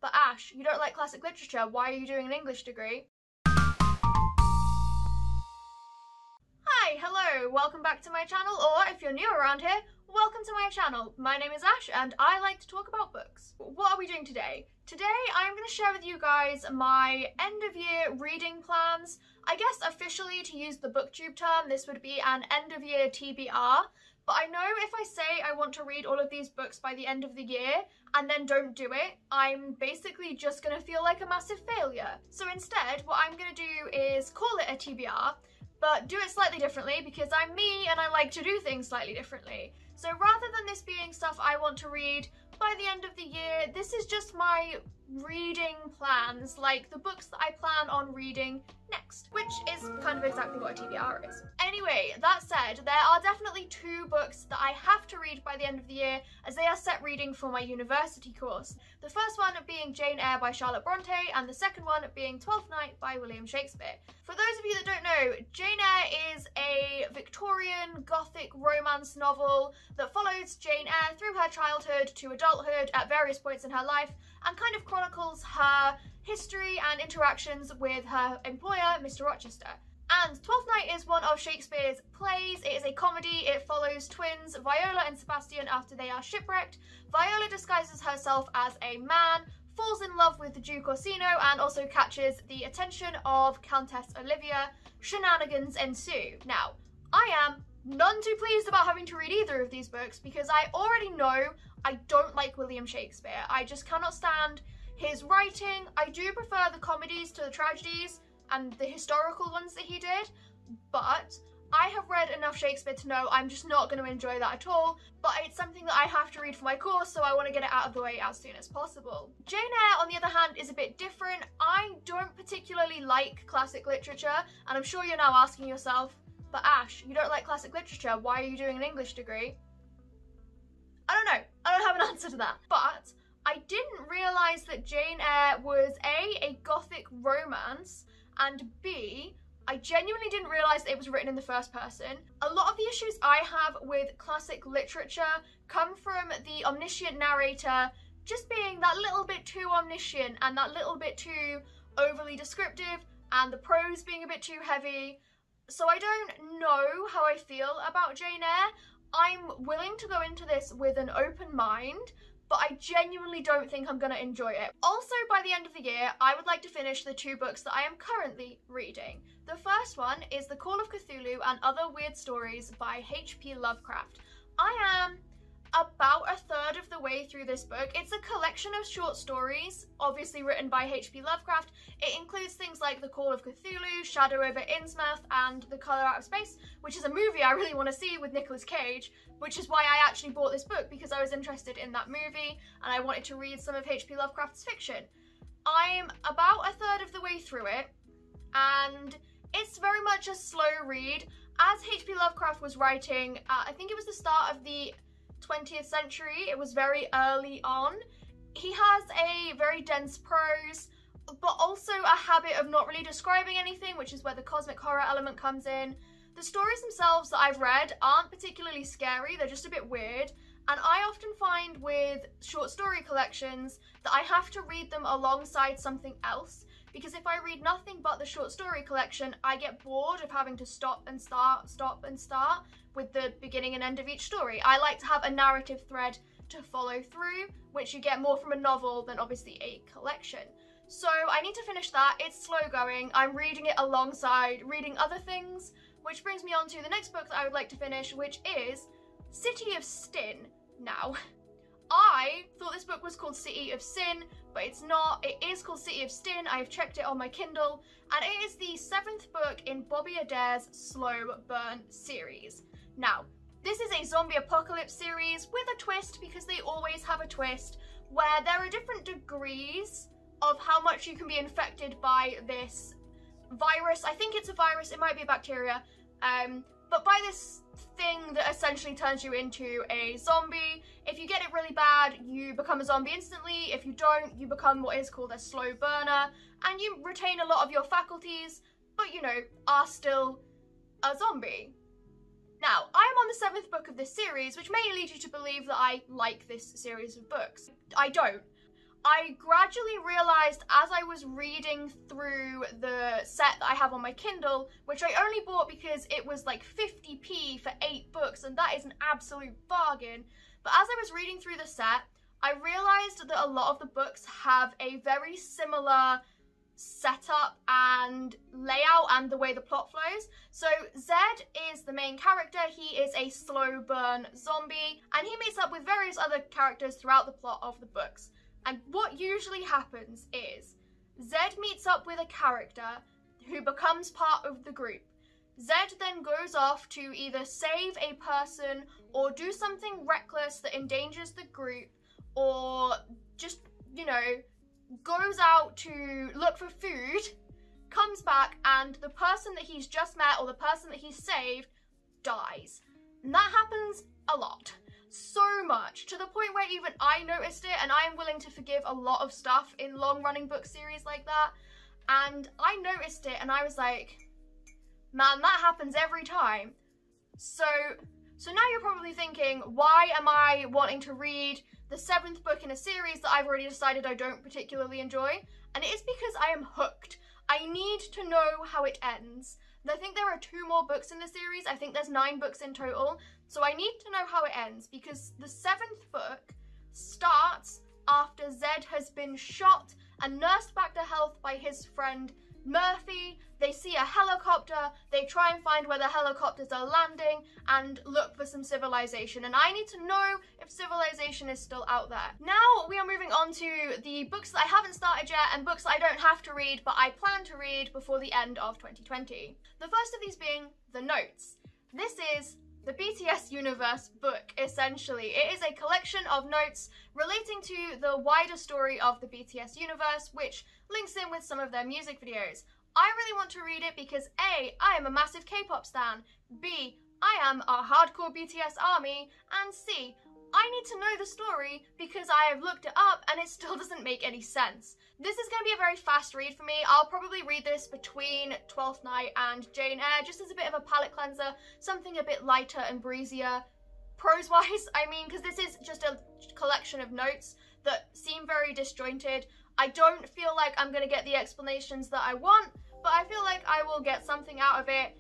But Ash, you don't like classic literature, why are you doing an English degree? Hi, hello, welcome back to my channel, or if you're new around here, welcome to my channel. My name is Ash and I like to talk about books. What are we doing today? Today I'm going to share with you guys my end of year reading plans. I guess officially, to use the booktube term, this would be an end of year TBR. But I know if I say I want to read all of these books by the end of the year and then don't do it, I'm basically just going to feel like a massive failure. So instead, what I'm going to do is call it a TBR, but do it slightly differently because I'm me and I like to do things slightly differently. So rather than this being stuff I want to read by the end of the year, this is just my reading plans, like the books that I plan on reading next, which is kind of exactly what a TBR is. Anyway, that said, there are definitely two books that I have to read by the end of the year as they are set reading for my university course. The first one being Jane Eyre by Charlotte Bronte and the second one being Twelfth Night by William Shakespeare. For those of you that don't know, Jane Eyre is a Victorian Gothic romance novel that follows Jane Eyre through her childhood to adulthood at various points in her life and kind of chronicles her history and interactions with her employer, Mr. Rochester. And Twelfth Night is one of Shakespeare's plays. It is a comedy. It follows twins Viola and Sebastian after they are shipwrecked. Viola disguises herself as a man, falls in love with the Duke Orsino, and also catches the attention of Countess Olivia. Shenanigans ensue. Now, I am none too pleased about having to read either of these books because I already know I don't like William Shakespeare. I just cannot stand his writing. I do prefer the comedies to the tragedies and the historical ones that he did, but I have read enough Shakespeare to know I'm just not going to enjoy that at all, but it's something that I have to read for my course, so I want to get it out of the way as soon as possible. Jane Eyre, on the other hand, is a bit different. I don't particularly like classic literature, and I'm sure you're now asking yourself, but Ash, you don't like classic literature, why are you doing an English degree? I don't know. I don't have an answer to that, but I didn't realise that Jane Eyre was A, Gothic romance, and B, I genuinely didn't realise that it was written in the first person. A lot of the issues I have with classic literature come from the omniscient narrator just being that little bit too omniscient and that little bit too overly descriptive, and the prose being a bit too heavy. So I don't know how I feel about Jane Eyre. I'm willing to go into this with an open mind, but I genuinely don't think I'm going to enjoy it. Also, by the end of the year, I would like to finish the two books that I am currently reading. The first one is The Call of Cthulhu and Other Weird Stories by H.P. Lovecraft. I am about a third of the way through this book. It's a collection of short stories, obviously written by H.P. Lovecraft. It includes things like The Call of Cthulhu, Shadow over Innsmouth, and The Colour Out of Space, which is a movie I really want to see with Nicolas Cage, which is why I actually bought this book, because I was interested in that movie and I wanted to read some of H.P. Lovecraft's fiction. I'm about a third of the way through it, and it's very much a slow read. As H.P. Lovecraft was writing, I think it was the start of the 20th century, it was very early on. He has a very dense prose, but also a habit of not really describing anything, which is where the cosmic horror element comes in. The stories themselves that I've read aren't particularly scary, they're just a bit weird, and I often find with short story collections that I have to read them alongside something else, because if I read nothing but the short story collection, I get bored of having to stop and start with the beginning and end of each story. I like to have a narrative thread to follow through, which you get more from a novel than obviously a collection. So I need to finish that. It's slow going. I'm reading it alongside reading other things, which brings me on to the next book that I would like to finish, which is City of Sin. Now, I thought this book was called City of Sin, but it's not. It is called City of Sin. I have checked it on my Kindle, and it is the 7th book in Bobby Adair's Slow Burn series. Now, this is a zombie apocalypse series with a twist, because they always have a twist, where there are different degrees of how much you can be infected by this virus. I think it's a virus, it might be a bacteria, but by this thing that essentially turns you into a zombie. If you get it really bad, you become a zombie instantly. If you don't, you become what is called a slow burner, and you retain a lot of your faculties, but you know, are still a zombie. Now, I am on the 7th book of this series, which may lead you to believe that I like this series of books. I don't. I gradually realised as I was reading through the set that I have on my Kindle, which I only bought because it was like 50p for 8 books, and that is an absolute bargain. But as I was reading through the set, I realised that a lot of the books have a very similar setup and layout and the way the plot flows. So Zed is the main character. He is a slow burn zombie, and he meets up with various other characters throughout the plot of the books. And what usually happens is Zed meets up with a character who becomes part of the group. Zed then goes off to either save a person or do something reckless that endangers the group, or just, you know, goes out to look for food, comes back, and the person that he's just met or the person that he's saved dies. And that happens a lot. So much, to the point where even I noticed it, and I am willing to forgive a lot of stuff in long-running book series like that. And I noticed it, and I was like, man, that happens every time. So now you're probably thinking, why am I wanting to read the 7th book in a series that I've already decided I don't particularly enjoy? And it is because I am hooked. I need to know how it ends. And I think there are 2 more books in the series. I think there's 9 books in total. So I need to know how it ends, because the 7th book starts after Zed has been shot and nursed back to health by his friend Murphy. They see a helicopter, they try and find where the helicopters are landing and look for some civilization, and I need to know if civilization is still out there. Now we are moving on to the books that I haven't started yet and books that I don't have to read but I plan to read before the end of 2020. The first of these being The Notes. This is the BTS Universe book, essentially. It is a collection of notes relating to the wider story of the BTS universe, which links in with some of their music videos. I really want to read it because A, I am a massive K-pop stan, B, I am a hardcore BTS army, and C, I need to know the story because I have looked it up and it still doesn't make any sense. This is going to be a very fast read for me. I'll probably read this between 12th Night and Jane Eyre, just as a bit of a palate cleanser, something a bit lighter and breezier, prose-wise, I mean, because this is just a collection of notes that seem very disjointed. I don't feel like I'm going to get the explanations that I want, but I feel like I will get something out of it,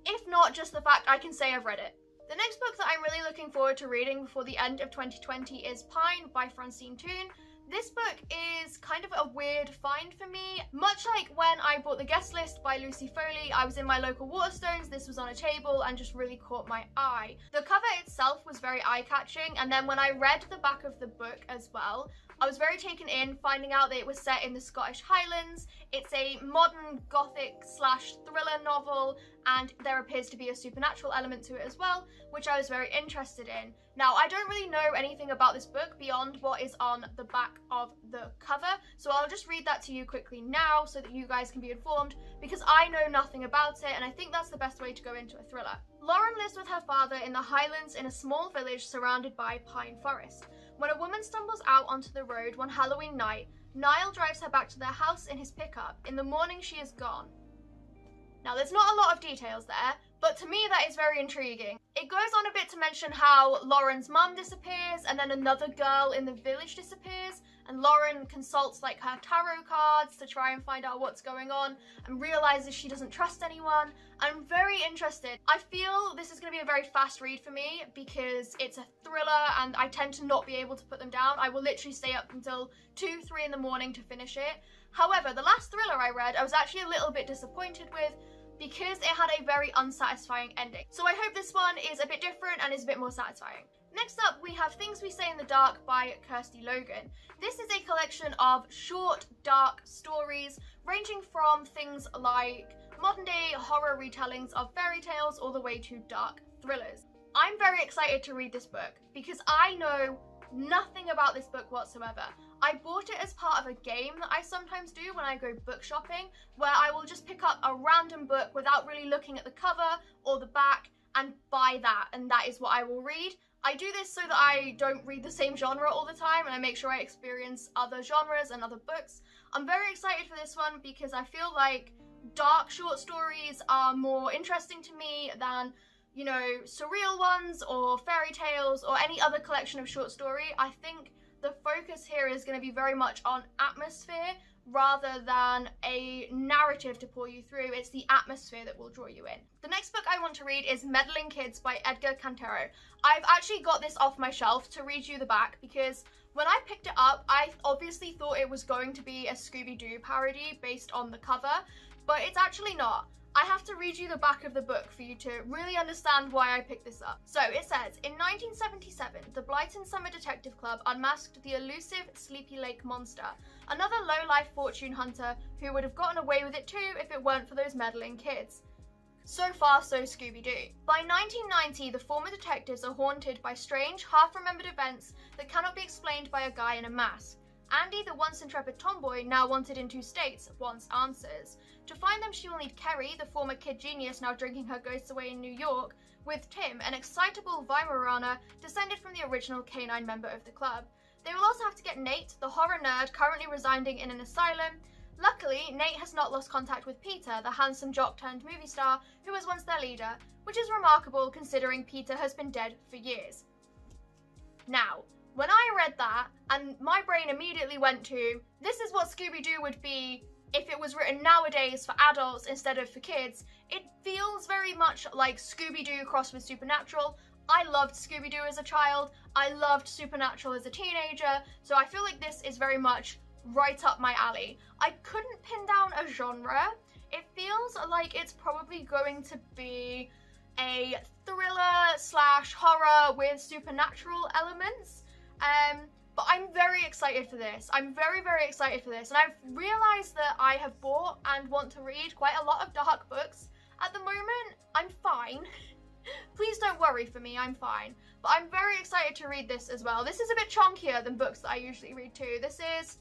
if not just the fact I can say I've read it. The next book that I'm really looking forward to reading before the end of 2020 is Pine by Francine Toon. This book is kind of a weird find for me. Much like when I bought The Guest List by Lucy Foley, I was in my local Waterstones, this was on a table and just really caught my eye. The cover itself was very eye-catching, and then when I read the back of the book as well, I was very taken in, finding out that it was set in the Scottish Highlands. It's a modern gothic slash thriller novel, and there appears to be a supernatural element to it as well, which I was very interested in. Now, I don't really know anything about this book beyond what is on the back of the cover, so I'll just read that to you quickly now so that you guys can be informed, because I know nothing about it, and I think that's the best way to go into a thriller. Lauren lives with her father in the Highlands in a small village surrounded by pine forest. When a woman stumbles out onto the road one Halloween night, Niall drives her back to their house in his pickup. In the morning, she is gone. Now, there's not a lot of details there, but to me that is very intriguing. It goes on a bit to mention how Lauren's mum disappears, and then another girl in the village disappears, and Lauren consults like her tarot cards to try and find out what's going on, and realizes she doesn't trust anyone. I'm very interested. I feel this is going to be a very fast read for me because it's a thriller and I tend to not be able to put them down. I will literally stay up until 2, 3 in the morning to finish it. However, the last thriller I read, I was actually a little bit disappointed with because it had a very unsatisfying ending. So I hope this one is a bit different and is a bit more satisfying. Next up, we have Things We Say in the Dark by Kirsty Logan. This is a collection of short, dark stories ranging from things like modern day horror retellings of fairy tales all the way to dark thrillers. I'm very excited to read this book because I know nothing about this book whatsoever. I bought it as part of a game that I sometimes do when I go book shopping, where I will just pick up a random book without really looking at the cover or the back and buy that, and that is what I will read. I do this so that I don't read the same genre all the time and I make sure I experience other genres and other books. I'm very excited for this one because I feel like dark short stories are more interesting to me than, you know, surreal ones or fairy tales or any other collection of short story. I think the focus here is going to be very much on atmosphere rather than a narrative to pull you through. It's the atmosphere that will draw you in. The next book I want to read is Meddling Kids by Edgar Cantero. I've actually got this off my shelf to read you the back because when I picked it up, I obviously thought it was going to be a Scooby-Doo parody based on the cover, but it's actually not. I have to read you the back of the book for you to really understand why I picked this up. So it says, in 1977, the Blyton Summer Detective Club unmasked the elusive Sleepy Lake Monster, another low-life fortune hunter who would have gotten away with it too if it weren't for those meddling kids. So far, so Scooby-Doo. By 1990, the former detectives are haunted by strange, half-remembered events that cannot be explained by a guy in a mask. Andy, the once intrepid tomboy, now wanted in 2 states, wants answers. To find them, she will need Kerry, the former kid genius now drinking her ghosts away in New York, with Tim, an excitable Weimaraner descended from the original canine member of the club. They will also have to get Nate, the horror nerd currently residing in an asylum. Luckily, Nate has not lost contact with Peter, the handsome jock-turned-movie star who was once their leader, which is remarkable considering Peter has been dead for years. Now, when I read that, and my brain immediately went to, this is what Scooby-Doo would be if it was written nowadays for adults instead of for kids, it feels very much like Scooby-Doo crossed with Supernatural. I loved Scooby-Doo as a child, I loved Supernatural as a teenager, so I feel like this is very much right up my alley. I couldn't pin down a genre. It feels like it's probably going to be a thriller slash horror with supernatural elements. But I'm very excited for this. I'm very, very excited for this. And I've realised that I have bought and want to read quite a lot of dark books. At the moment, I'm fine. Please don't worry for me, I'm fine. But I'm very excited to read this as well. This is a bit chunkier than books that I usually read too. This is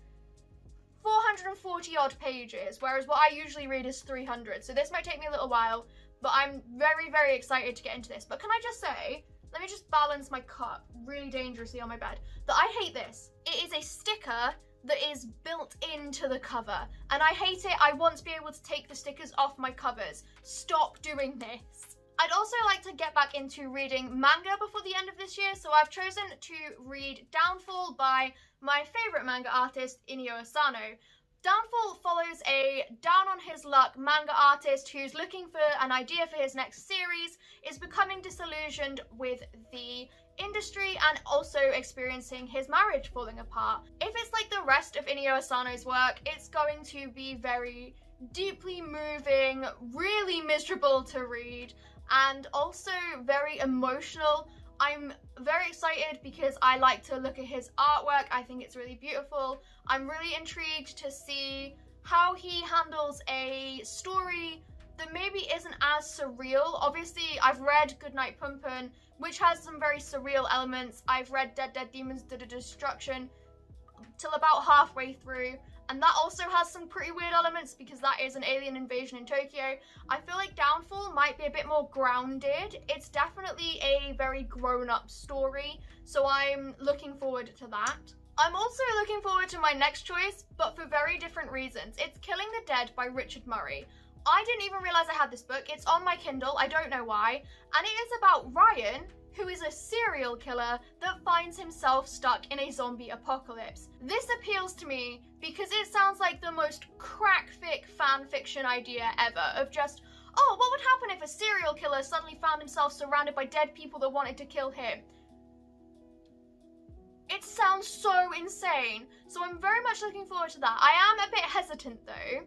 440 odd pages, whereas what I usually read is 300. So this might take me a little while, but I'm very, very excited to get into this. But can I just say, let me just balance my cup really dangerously on my bed, that I hate this. It is a sticker that is built into the cover, and I hate it. I want to be able to take the stickers off my covers. Stop doing this. I'd also like to get back into reading manga before the end of this year, so I've chosen to read Downfall by my favourite manga artist, Inio Asano. Downfall follows a down-on-his-luck manga artist who's looking for an idea for his next series, is becoming disillusioned with the industry and also experiencing his marriage falling apart. If it's like the rest of Inio Asano's work, it's going to be very deeply moving, really miserable to read, and also very emotional. I'm very excited because I like to look at his artwork. I think it's really beautiful. I'm really intrigued to see how he handles a story that maybe isn't as surreal. Obviously, I've read Goodnight Pumpkin, which has some very surreal elements. I've read Dead Dead Demons Did a Destruction till about halfway through, and that also has some pretty weird elements because that is an alien invasion in Tokyo. I feel like Downfall might be a bit more grounded. It's definitely a very grown-up story, so I'm looking forward to that. I'm also looking forward to my next choice, but for very different reasons. It's Killing the Dead by Richard Murray. I didn't even realise I had this book. It's on my Kindle, I don't know why, and it is about Ryan, who is a serial killer that finds himself stuck in a zombie apocalypse. This appeals to me because it sounds like the most crack-fic fan fiction idea ever, of just, oh, what would happen if a serial killer suddenly found himself surrounded by dead people that wanted to kill him? It sounds so insane, so I'm very much looking forward to that. I am a bit hesitant though,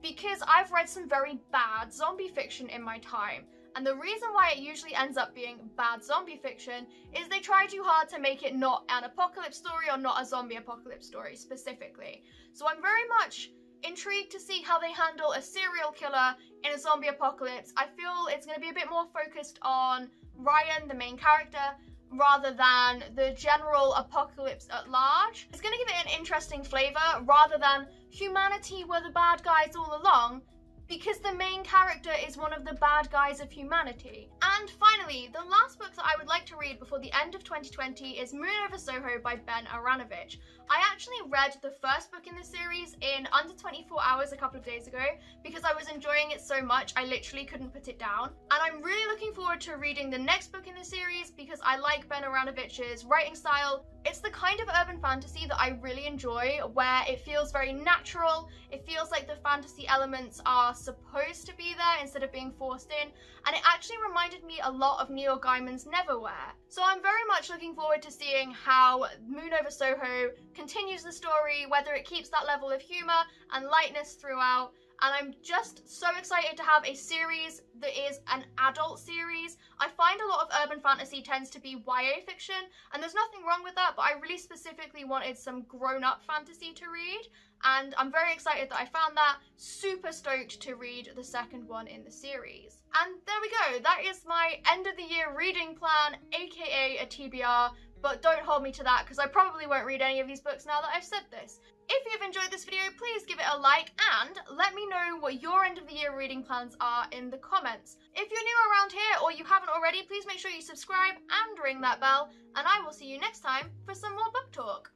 because I've read some very bad zombie fiction in my time. And the reason why it usually ends up being bad zombie fiction is they try too hard to make it not an apocalypse story or not a zombie apocalypse story specifically. So I'm very much intrigued to see how they handle a serial killer in a zombie apocalypse. I feel it's going to be a bit more focused on Ryan, the main character, rather than the general apocalypse at large. It's going to give it an interesting flavour rather than humanity were the bad guys all along, because the main character is one of the bad guys of humanity. And finally, the last book that I would like to read before the end of 2020 is Moon Over Soho by Ben Aranovich. I actually read the first book in the series in under 24 hours a couple of days ago because I was enjoying it so much I literally couldn't put it down. And I'm really looking forward to reading the next book in the series because I like Ben Aranovich's writing style. It's the kind of urban fantasy that I really enjoy, where it feels very natural, it feels like the fantasy elements are supposed to be there instead of being forced in, and it actually reminded me a lot of Neil Gaiman's Neverwhere. So I'm very much looking forward to seeing how Moon Over Soho continues the story, whether it keeps that level of humour and lightness throughout. And I'm just so excited to have a series that is an adult series. I find a lot of urban fantasy tends to be YA fiction, and there's nothing wrong with that, but I really specifically wanted some grown-up fantasy to read, and I'm very excited that I found that. Super stoked to read the second one in the series. And there we go, that is my end of the year reading plan, aka a TBR, but don't hold me to that because I probably won't read any of these books now that I've said this. If you've enjoyed this video, please give it a like and let me know what your end of the year reading plans are in the comments. If you're new around here or you haven't already, please make sure you subscribe and ring that bell, and I will see you next time for some more book talk.